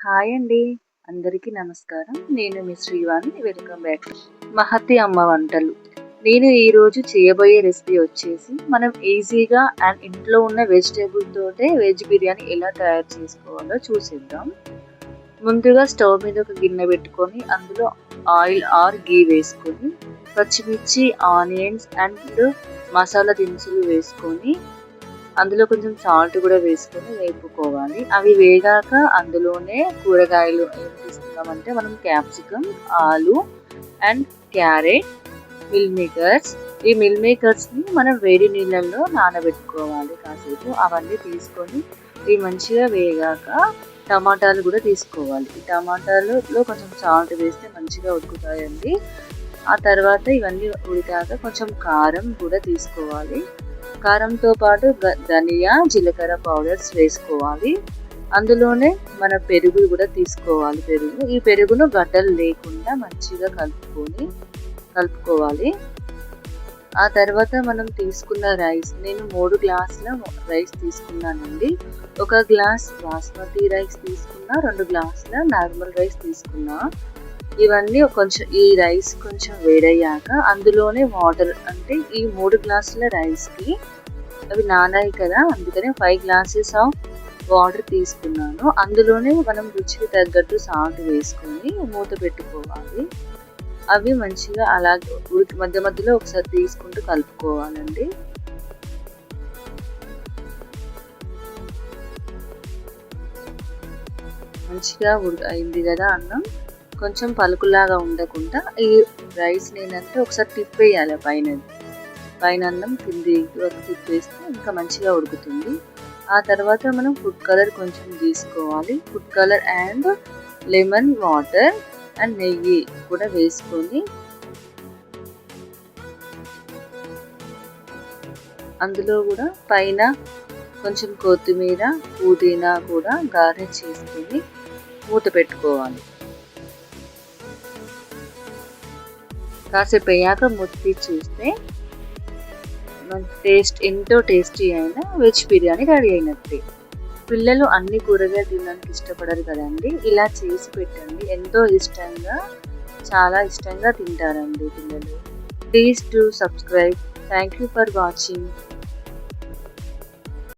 Hi అండి. అందరికీ నమస్కారం. నేను మీ Srivani. Welcome back to Mahathi అమ్మ వంటలు. నేను ఈరోజు చేయబోయే రెసిపీ వచ్చేసి మనం ఈజీగా అండ్ ఇంట్లో ఉన్న వెజిటేబుల్ తోటే వెజ్ బిర్యానీ ఎలా తయారు చేసుకోవాలో చూసేద్దాం. ముందుగా స్టవ్ మీద ఒక గిన్నె పెట్టుకొని అందులో ఆయిల్ ఆర్ గీ వేసుకొని పచ్చిమిర్చి, ఆనియన్స్ అండ్ మసాలా దినుసులు వేసుకొని అందులో కొంచెం సాల్ట్ కూడా వేసుకొని వేపుకోవాలి. అవి వేగాక అందులోనే కూరగాయలు ఏం తీసుకున్నామంటే మనం క్యాప్సికమ్, ఆలు అండ్ క్యారెట్, మిల్ మేకర్స్. ఈ మిల్ మేకర్స్ని మనం వేడి నీళ్ళల్లో నానబెట్టుకోవాలి కాసేపు. అవన్నీ తీసుకొని ఇవి మంచిగా వేగాక టమాటాలు కూడా తీసుకోవాలి. ఈ టమాటాలలో కొంచెం సాల్ట్ వేస్తే మంచిగా ఉడుకుతాయండి. ఆ తర్వాత ఇవన్నీ ఉడికాక కొంచెం కారం కూడా తీసుకోవాలి. కారంతో పాటు ధనియా, జీలకర్ర పౌడర్స్ వేసుకోవాలి. అందులోనే మన పెరుగు కూడా తీసుకోవాలి. ఈ పెరుగును గడ్డలు లేకుండా మంచిగా కలుపుకోవాలి. ఆ తర్వాత మనం తీసుకున్న రైస్, నేను 3 గ్లాసుల రైస్ తీసుకున్నానండి. 1 గ్లాస్ బాస్మతి రైస్ తీసుకున్నా, 2 గ్లాసుల నార్మల్ రైస్ తీసుకున్నా. ఇవన్నీ కొంచెం ఈ రైస్ కొంచెం వేడయ్యాక అందులోనే వాటర్, అంటే ఈ 3 గ్లాసుల రైస్కి అవి నానాయి కదా, అందుకనే 5 గ్లాసెస్ ఆఫ్ వాటర్ తీసుకున్నాను. అందులోనే మనం రుచికి తగ్గట్టు సాల్ట్ వేసుకొని మూత పెట్టుకోవాలి. అవి మంచిగా అలాగే మధ్య మధ్యలో ఒకసారి తీసుకుంటూ కలుపుకోవాలండి. మంచిగా అయింది కదా అన్నం. కొంచెం పలుకులాగా ఉండకుండా ఈ రైస్ నేనంటే ఒకసారి తిప్పేయాలి. పైన అన్నం కింది వరకు తిప్పేస్తే ఇంకా మంచిగా ఉడుకుతుంది. ఆ తర్వాత మనం ఫుడ్ కలర్ కొంచెం తీసుకోవాలి. Food colour and lemon water and నెయ్యి కూడా వేసుకొని అందులో కూడా పైన కొంచెం కొత్తిమీర, పుదీనా కూడా గార్నిష్ చేసుకొని మూత పెట్టుకోవాలి. కాసేపు అయ్యాక మూత తీసి చూస్తే ఎంతో టేస్టీ అయిన వెజ్ బిర్యానీ రెడీ అయినట్టే. పిల్లలు అన్ని కూరగాయలు తినడానికి ఇష్టపడరు కదండి. ఇలా చేసి పెట్టండి, ఎంతో చాలా ఇష్టంగా తింటారండి పిల్లలు. Please to subscribe. Thank you for watching.